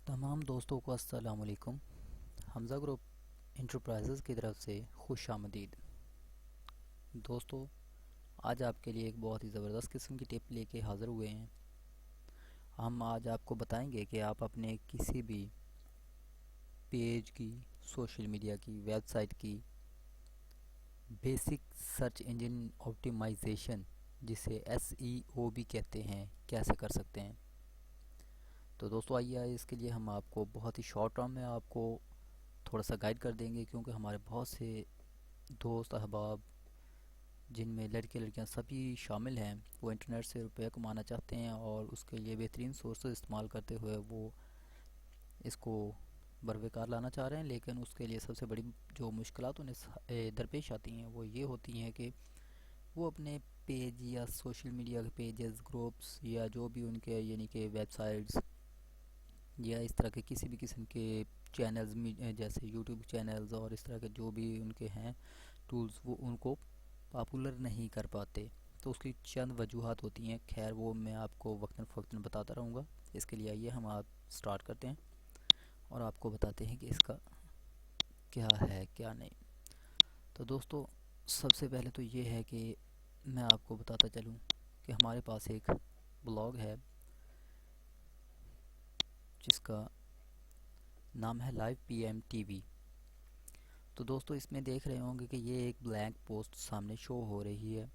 तमाम दोस्तों को अस्सलाम वालेकुम। हमज़ा ग्रुप इंटरप्राइजेज़ की तरफ से खुश आमदीद। दोस्तों, आज आपके लिए एक बहुत ही ज़बरदस्त किस्म की टिप लेके हाज़िर हुए हैं। हम आज आपको बताएंगे कि आप अपने किसी भी पेज की, सोशल मीडिया की, वेबसाइट की बेसिक सर्च इंजन ऑप्टिमाइजेशन, जिसे SEO भी कहते हैं, कैसे कर सकते हैं। तो दोस्तों आइए, इसके लिए हम आपको बहुत ही शॉर्ट टर्म में आपको थोड़ा सा गाइड कर देंगे, क्योंकि हमारे बहुत से दोस्त अहबाब, जिनमें लड़के लड़कियां सभी शामिल हैं, वो इंटरनेट से रुपये कमाना चाहते हैं और उसके लिए बेहतरीन सोर्स इस्तेमाल करते हुए वो इसको बरवेकार लाना चाह रहे हैं। लेकिन उसके लिए सबसे बड़ी जो मुश्किलात उन्हें दरपेश आती हैं वो ये होती हैं कि वो अपने पेज या सोशल मीडिया के पेजेस, ग्रुप्स या जो भी उनके यानी कि वेबसाइट्स या इस तरह के किसी भी किस्म के चैनल्स जैसे यूट्यूब चैनल्स और इस तरह के जो भी उनके हैं टूल्स, वो उनको पॉपुलर नहीं कर पाते। तो उसकी चंद वजूहत होती हैं। खैर, वो मैं आपको वक्तन फ़वक्तन बताता रहूँगा। इसके लिए आइए हम आप स्टार्ट करते हैं और आपको बताते हैं कि इसका क्या है क्या नहीं। तो दोस्तों, सबसे पहले तो ये है कि मैं आपको बताता चलूँ कि हमारे पास एक ब्लॉग है जिसका नाम है लाइव PM TV। तो दोस्तों, इसमें देख रहे होंगे कि ये एक ब्लैंक पोस्ट सामने शो हो रही है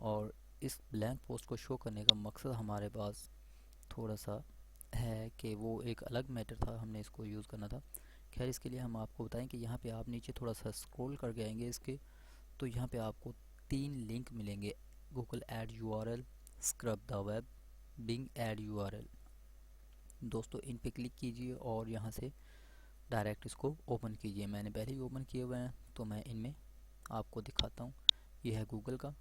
और इस ब्लैंक पोस्ट को शो करने का मकसद हमारे पास थोड़ा सा है कि वो एक अलग मैटर था, हमने इसको यूज़ करना था। खैर, इसके लिए हम आपको बताएं कि यहाँ पे आप नीचे थोड़ा सा स्क्रॉल कर जाएंगे इसके, तो यहाँ पे आपको 3 लिंक मिलेंगे: Google ad URL, scrub the web, Bing ad URL। दोस्तों, इन पे क्लिक कीजिए और यहाँ से डायरेक्ट इसको ओपन कीजिए। मैंने पहले ही ओपन किए हुए हैं, तो मैं इनमें आपको दिखाता हूँ। ये है गूगल का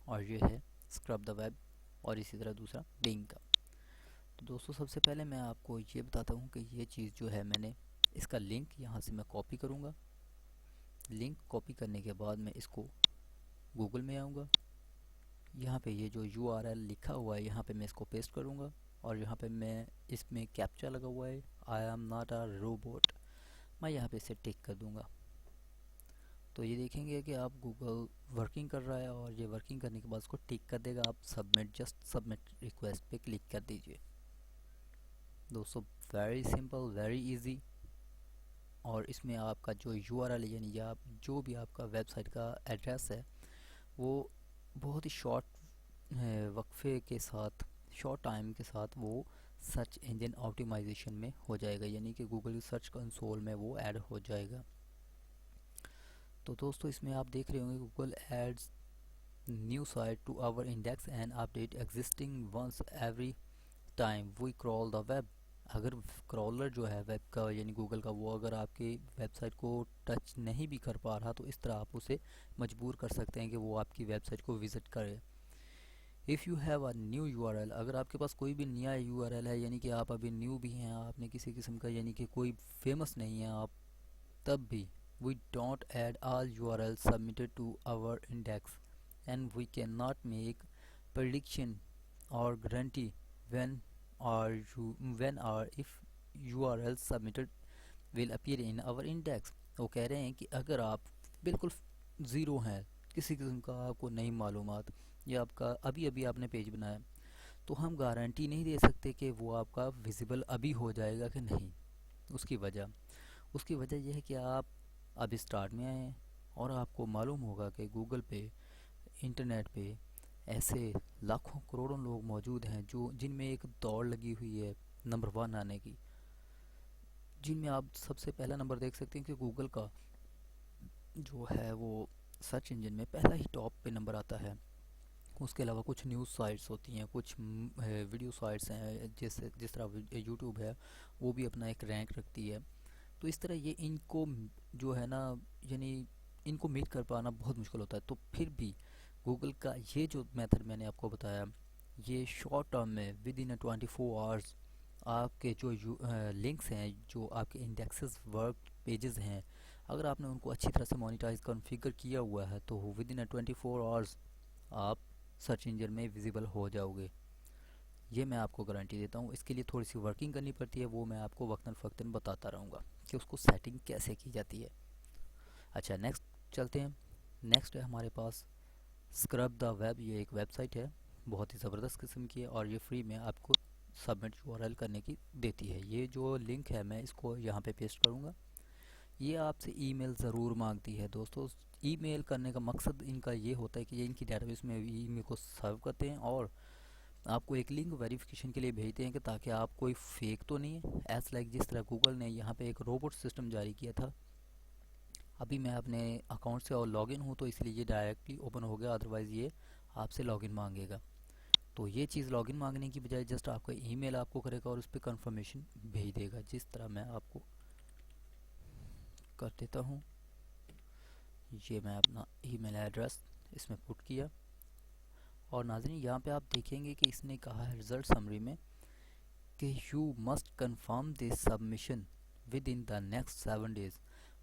और ये है स्क्रब द वेब और इसी तरह दूसरा बिंग का। तो दोस्तों, सबसे पहले मैं आपको ये बताता हूँ कि ये चीज़ जो है, मैंने इसका लिंक यहाँ से मैं कॉपी करूँगा। लिंक कॉपी करने के बाद मैं इसको गूगल में आऊँगा। यहाँ पे ये जो URL लिखा हुआ है, यहाँ पे मैं इसको पेस्ट करूँगा और यहाँ पे मैं इसमें कैप्चा लगा हुआ है, I am not a robot, मैं यहाँ पे इसे टिक कर दूँगा। तो ये देखेंगे कि आप गूगल वर्किंग कर रहा है और ये वर्किंग करने के बाद इसको टिक कर देगा। आप सबमिट, जस्ट सबमिट रिक्वेस्ट पे क्लिक कर दीजिए। दोस्तों, वेरी सिंपल, वेरी इजी। और इसमें आपका जो URL यानी आप जो भी आपका वेबसाइट का एड्रेस है, वो बहुत ही शॉर्ट वक्फे के साथ, शॉर्ट टाइम के साथ वो सर्च इंजन ऑप्टिमाइजेशन में हो जाएगा, यानी कि गूगल सर्च कंसोल में वो ऐड हो जाएगा। तो दोस्तों, इसमें आप देख रहे होंगे Google adds new site to our index and update existing once every time we crawl the web. अगर क्रॉलर जो है वेब का यानी गूगल का, वो अगर आपकी वेबसाइट को टच नहीं भी कर पा रहा, तो इस तरह आप उसे मजबूर कर सकते हैं कि वो आपकी वेबसाइट को विज़िट करे। If you have a new URL, अगर आपके पास कोई भी नया URL है, यानी कि आप अभी न्यू भी हैं, आपने किसी किस्म का यानी कि कोई फेमस नहीं है आप, तब भी we don't add all URLs submitted to our index and we cannot make prediction or guarantee when when or if URLs submitted will appear in our index। वो कह रहे हैं कि अगर आप बिल्कुल ज़ीरो हैं, किसी किस्म का आपको नई मालूमात, या आपका अभी अभी आपने पेज बनाया, तो हम गारंटी नहीं दे सकते कि वो आपका विजिबल अभी हो जाएगा कि नहीं। उसकी वजह यह है कि आप अभी स्टार्ट में आए हैं और आपको मालूम होगा कि गूगल पे, इंटरनेट पे ऐसे लाखों करोड़ों लोग मौजूद हैं जो जिनमें एक दौड़ लगी हुई है नंबर 1 आने की, जिनमें आप सबसे पहला नंबर देख सकते हैं कि गूगल का जो है वो सर्च इंजन में पहला ही टॉप पे नंबर आता है। उसके अलावा कुछ न्यूज़ साइट्स होती हैं, कुछ वीडियो साइट्स हैं, जैसे जिस तरह यूट्यूब है, वो भी अपना एक रैंक रखती है। तो इस तरह ये इनको जो है ना, यानी इनको मीट कर पाना बहुत मुश्किल होता है। तो फिर भी गूगल का ये जो मेथड मैंने आपको बताया, ये शॉर्ट टर्म में विद इन 24 आवर्स आपके जो लिंक्स हैं, जो आपके इंडेक्सेस वर्क पेजेस हैं, अगर आपने उनको अच्छी तरह से मोनिटाइज कॉन्फ़िगर किया हुआ है, तो विद इन 24 आवर्स आप सर्च इंजन में विजिबल हो जाओगे। ये मैं आपको गारंटी देता हूँ। इसके लिए थोड़ी सी वर्किंग करनी पड़ती है, वो मैं आपको वक्तन फ़क्तन बताता रहूँगा कि उसको सेटिंग कैसे की जाती है। अच्छा, नेक्स्ट चलते हैं। नेक्स्ट है हमारे पास स्क्रब द वेब। ये एक वेबसाइट है, बहुत ही ज़बरदस्त किस्म की है और ये फ्री में आपको सबमिट यूआरएल करने की देती है। ये जो लिंक है मैं इसको यहाँ पे पेस्ट करूँगा। ये आपसे ईमेल ज़रूर मांगती है दोस्तों। ईमेल करने का मकसद इनका ये होता है कि ये इनकी डेटाबेस में ईमेल को सर्व करते हैं और आपको एक लिंक वेरिफिकेशन के लिए भेजते हैं कि ताकि आप कोई फेक तो नहीं है। एज लाइक जिस तरह गूगल ने यहाँ पे एक रोबोट सिस्टम जारी किया था, अभी मैं अपने अकाउंट से और लॉगिन हूँ तो इसलिए ये डायरेक्टली ओपन हो गया, अदरवाइज़ ये आपसे लॉगिन मांगेगा। तो ये चीज़ लॉगिन मांगने की बजाय जस्ट आपका ईमेल आपको करेगा और उस पर कन्फर्मेशन भेज देगा, जिस तरह मैं आपको कर देता हूँ। ये मैं अपना ईमेल एड्रेस इसमें पुट किया और नाज़रीन यहाँ पे आप देखेंगे कि इसने कहा है रिज़ल्ट समरी में कि you must confirm this submission with in the next 7 days.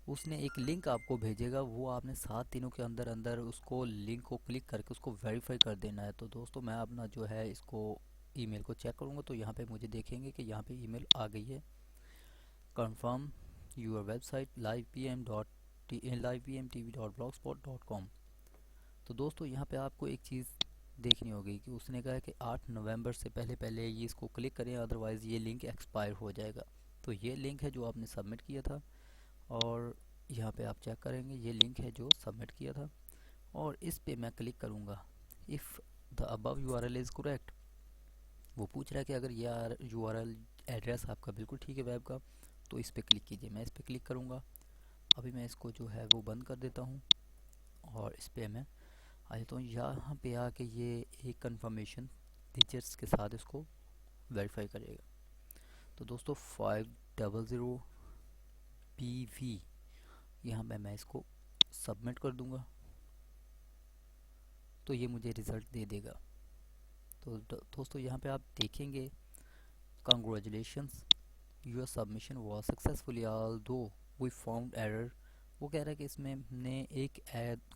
उसने एक लिंक आपको भेजेगा, वो आपने 7 दिनों के अंदर अंदर उसको लिंक को क्लिक करके उसको वेरीफाई कर देना है। तो दोस्तों मैं अपना जो है इसको ईमेल को चेक करूँगा तो यहाँ पे मुझे देखेंगे कि यहाँ पे ईमेल आ गई है, confirm your website livepmtv.blogspot.com। तो दोस्तों यहाँ पे आपको एक चीज़ देखनी होगी कि उसने कहा है कि 8 नवंबर से पहले पहले ये इसको क्लिक करें, अदरवाइज़ ये लिंक एक्सपायर हो जाएगा। तो ये लिंक है जो आपने सबमिट किया था और यहाँ पे आप चेक करेंगे ये लिंक है जो सबमिट किया था और इस पे मैं क्लिक करूँगा। If the above URL is correct, वो पूछ रहा है कि अगर ये यूआरएल एड्रेस आपका बिल्कुल ठीक है वेब का, तो इस पे क्लिक कीजिए। मैं इस पे क्लिक करूँगा। अभी मैं इसको जो है वो बंद कर देता हूँ और इस पे मैं आ जाता हूँ। यहाँ पे आके ये एक कंफर्मेशन डिजिट्स के साथ इसको वेरीफाई करेगा। तो दोस्तों 500BV यहाँ पे मैं इसको सबमिट कर दूँगा तो ये मुझे रिज़ल्ट दे देगा। तो दोस्तों यहाँ पे आप देखेंगे congratulations your submission was successfully although we found error. वो कह रहा है कि इसमें हमने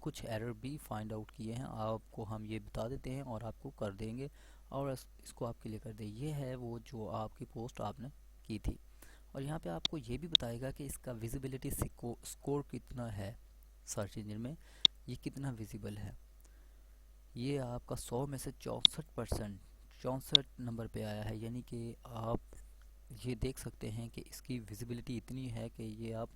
कुछ एरर भी फाइंड आउट किए हैं, आपको हम ये बता देते हैं और आपको कर देंगे और इसको आप क्लियर कर दें। ये है वो जो आपकी पोस्ट आपने की थी और यहाँ पे आपको ये भी बताएगा कि इसका विजिबिलिटी स्कोर कितना है, सर्च इंजन में ये कितना विजिबल है। ये आपका 100 में से 64% 64 नंबर पे आया है, यानी कि आप ये देख सकते हैं कि इसकी विजिबिलिटी इतनी है कि ये आप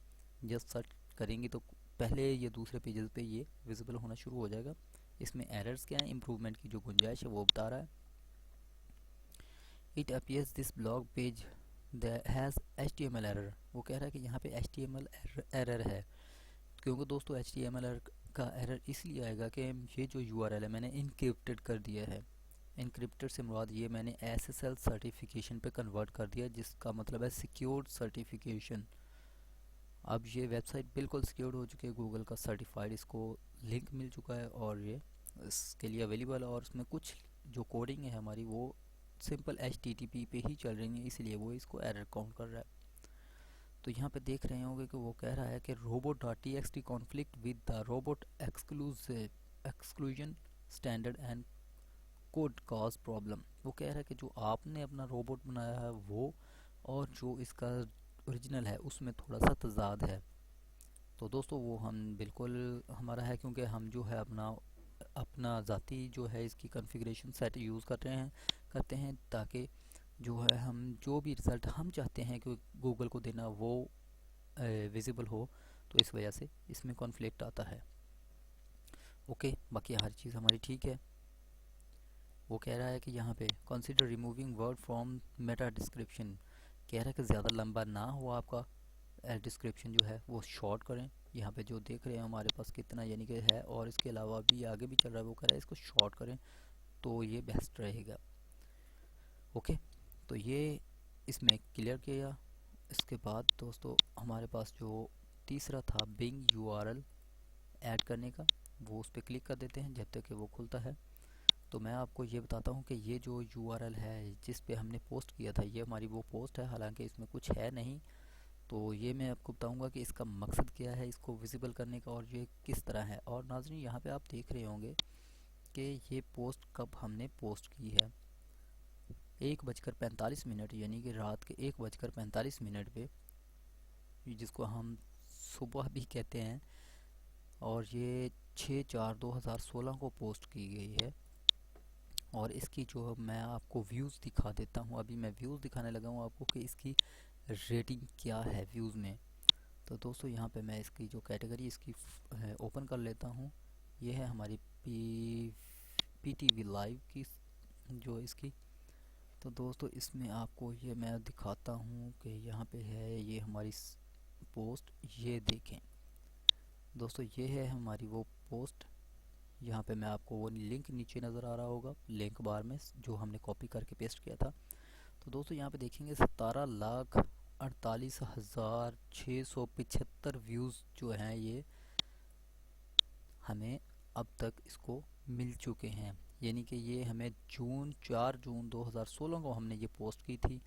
जस्ट सर्च करेंगे तो पहले ये दूसरे पेजेस पे ये विजिबल होना शुरू हो जाएगा। इसमें एरर्स क्या हैं, इम्प्रूवमेंट की जो गुंजाइश है वो बता रहा है। It appears this blog page has HTML error. वो कह रहा है कि यहाँ पे HTML एरर है, क्योंकि दोस्तों HTML का एरर इसलिए आएगा कि ये जो URL है मैंने इनक्रिप्टेड कर दिया है। इनक्रिप्टेड से मुराद ये मैंने SSL सर्टिफिकेशन पे कन्वर्ट कर दिया, जिसका मतलब है सिक्योर्ड सर्टिफिकेशन। अब ये वेबसाइट बिल्कुल सिक्योर्ड हो चुकी है, गूगल का सर्टिफाइड इसको लिंक मिल चुका है और ये इसके लिए अवेलेबल है और उसमें कुछ जो कोडिंग है हमारी वो सिंपल HTTP पे ही चल रही है, इसलिए वो इसको एरर काउंट कर रहा है। तो यहाँ पे देख रहे होंगे कि वो कह रहा है कि robot.txt conflict with the robot exclusion standard and code cause problem. वो कह रहा है कि जो आपने अपना रोबोट बनाया है वो और जो इसका ओरिजिनल है उसमें थोड़ा सा तजाद है। तो दोस्तों वो हम बिल्कुल हमारा है, क्योंकि हम जो है अपना अपना ज़ाती जो है इसकी कॉन्फ़िगरेशन सेट यूज़ करते हैं ताकि जो है हम जो भी रिज़ल्ट हम चाहते हैं कि गूगल को देना वो विजिबल हो, तो इस वजह से इसमें कॉन्फ्लिक्ट आता है। ओके, बाकी हर चीज़ हमारी ठीक है। वो कह रहा है कि यहाँ पे consider removing word from Meta description. कह रहा है कि ज़्यादा लंबा ना हो आपका डिस्क्रिप्शन जो है वो शॉर्ट करें। यहाँ पे जो देख रहे हैं हमारे पास कितना यानी कि है और इसके अलावा भी आगे भी चल रहा है, वो कह रहा है इसको शॉर्ट करें तो ये बेस्ट रहेगा। ओके, तो ये इसमें क्लियर किया। इसके बाद दोस्तों हमारे पास जो तीसरा था बिंग यूआरएल ऐड करने का, वो उस पर क्लिक कर देते हैं जब तक कि वो खुलता है। तो मैं आपको ये बताता हूँ कि ये जो यूआरएल है जिस पे हमने पोस्ट किया था ये हमारी वो पोस्ट है, हालांकि इसमें कुछ है नहीं। तो ये मैं आपको बताऊंगा कि इसका मकसद क्या है इसको विजिबल करने का और ये किस तरह है। और नाज़रीन यहाँ पे आप देख रहे होंगे कि ये पोस्ट कब हमने पोस्ट की है। 1:45 यानी कि रात के 1:45 पे, जिसको हम सुबह भी कहते हैं, और ये 6/4/2016 को पोस्ट की गई है। और इसकी जो मैं आपको व्यूज़ दिखा देता हूँ, अभी मैं व्यूज़ दिखाने लगा हूँ आपको कि इसकी रेटिंग क्या है व्यूज़ में। तो दोस्तों यहाँ पे मैं इसकी जो कैटेगरी इसकी ओपन कर लेता हूँ। ये है हमारी PTV लाइव की जो इसकी। तो दोस्तों इसमें आपको ये मैं दिखाता हूँ कि यहाँ पे है ये हमारी पोस्ट, ये देखें दोस्तों, ये है हमारी वो पोस्ट। यहाँ पे मैं आपको वो लिंक नीचे नज़र आ रहा होगा लिंक बार में, जो हमने कॉपी करके पेस्ट किया था। तो दोस्तों यहाँ पे देखेंगे 17,48,675 व्यूज़ जो हैं ये हमें अब तक इसको मिल चुके हैं। यानी कि ये हमें 4 जून 2016 को हमने ये पोस्ट की थी।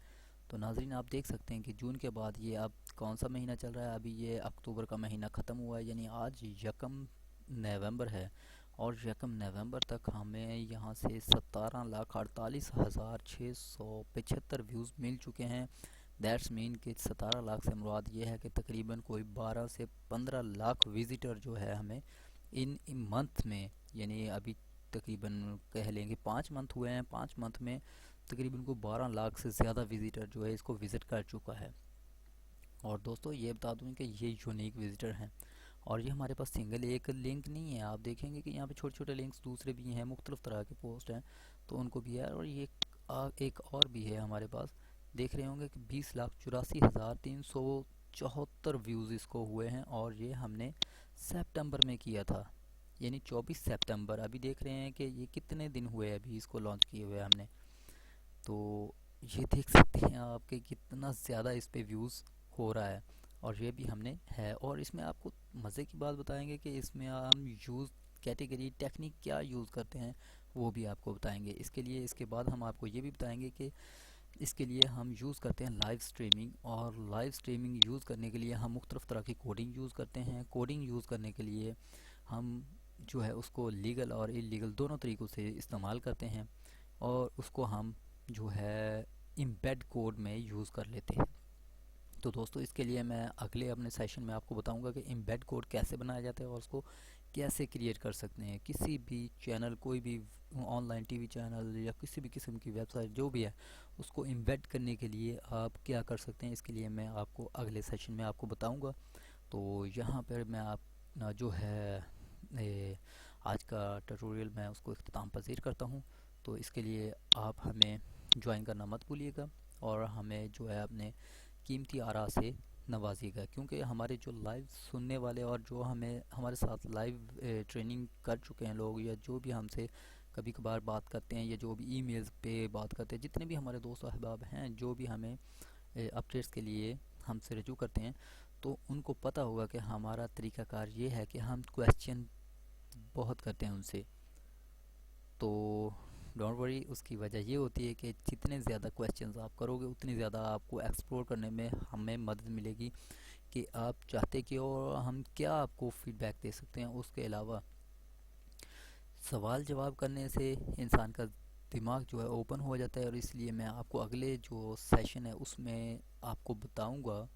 तो नाज़रीन आप देख सकते हैं कि जून के बाद ये अब कौन सा महीना चल रहा है, अभी ये अक्टूबर का महीना ख़त्म हुआ है, यानी आज 1 नवंबर है। और 1 नवंबर तक हमें यहाँ से 17,48,675 व्यूज़ मिल चुके हैं। दैट्स मीन कि 17 लाख से मुराद ये है कि तकरीबन कोई 12 से 15 लाख विज़िटर जो है हमें इन मंथ में, यानी अभी तकरीबन कह लेंगे 5 मंथ हुए हैं, 5 मंथ में तकरीबन को 12 लाख से ज़्यादा विज़िटर जो है इसको विज़िट कर चुका है। और दोस्तों ये बता दूँ कि ये यूनिक विज़िटर हैं, और ये हमारे पास सिंगल एक लिंक नहीं है। आप देखेंगे कि यहाँ पे छोटे छोटे लिंक्स दूसरे भी हैं, मुख्तलिफ़ तरह के पोस्ट हैं, तो उनको भी है। और ये एक और भी है हमारे पास, देख रहे होंगे कि 20,84,374 व्यूज़ इसको हुए हैं, और ये हमने सितंबर में किया था, यानी 24 सितंबर। अभी देख रहे हैं कि ये कितने दिन हुए अभी इसको लॉन्च किए हुए हमने। तो ये देख सकते हैं आप कि कितना ज़्यादा इस पे व्यूज़ हो रहा है, और ये भी हमने है। और इसमें आपको मज़े की बात बताएंगे कि इसमें हम यूज़ कैटेगरी टेक्निक क्या यूज़ करते हैं वो भी आपको बताएंगे। इसके लिए इसके बाद हम आपको ये भी बताएंगे कि इसके लिए हम यूज़ करते हैं लाइव स्ट्रीमिंग, और लाइव स्ट्रीमिंग यूज़ करने के लिए हम मुख्तलिफ़ तरह की कोडिंग यूज़ करते हैं। कोडिंग यूज़ करने के लिए हम जो है उसको लीगल और इलीगल दोनों तरीक़ों से इस्तेमाल करते हैं, और उसको हम जो है एम्बेड कोड में यूज़ कर लेते हैं। तो दोस्तों इसके लिए मैं अगले अपने सेशन में आपको बताऊंगा कि एम्बेड कोड कैसे बनाया जाता है और उसको कैसे क्रिएट कर सकते हैं। किसी भी चैनल, कोई भी ऑनलाइन टीवी चैनल या किसी भी किस्म की वेबसाइट जो भी है, उसको एम्बेड करने के लिए आप क्या कर सकते हैं, इसके लिए मैं आपको अगले सेशन में आपको बताऊंगा। तो यहाँ पर मैं आप जो है आज का ट्यूटोरियल मैं उसको इख्तिताम पज़ीर करता हूँ। तो इसके लिए आप हमें ज्वाइन करना मत भूलिएगा, और हमें जो है अपने कीमती आरा से नवाजिएगा, क्योंकि हमारे जो लाइव सुनने वाले और जो हमें हमारे साथ लाइव ट्रेनिंग कर चुके हैं लोग, या जो भी हमसे कभी कभार बात करते हैं, या जो भी ईमेल्स पे बात करते हैं, जितने भी हमारे दोस्त अहबाब हैं जो भी हमें अपडेट्स के लिए हमसे रजू करते हैं, तो उनको पता होगा कि हमारा तरीक़ाकार ये है कि हम क्वेश्चन बहुत करते हैं उनसे। तो डोंट वरी, उसकी वजह ये होती है कि जितने ज़्यादा क्वेश्चंस आप करोगे उतनी ज़्यादा आपको एक्सप्लोर करने में हमें मदद मिलेगी कि आप चाहते कि और हम क्या आपको फीडबैक दे सकते हैं। उसके अलावा सवाल जवाब करने से इंसान का दिमाग जो है ओपन हो जाता है, और इसलिए मैं आपको अगले जो सेशन है उसमें आपको बताऊंगा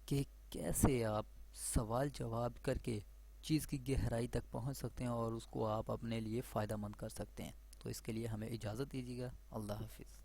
कि कैसे आप सवाल जवाब करके चीज़ की गहराई तक पहुंच सकते हैं और उसको आप अपने लिए फ़ायदा मंद कर सकते हैं। तो इसके लिए हमें इजाज़त दीजिएगा। अल्लाह हाफिज़।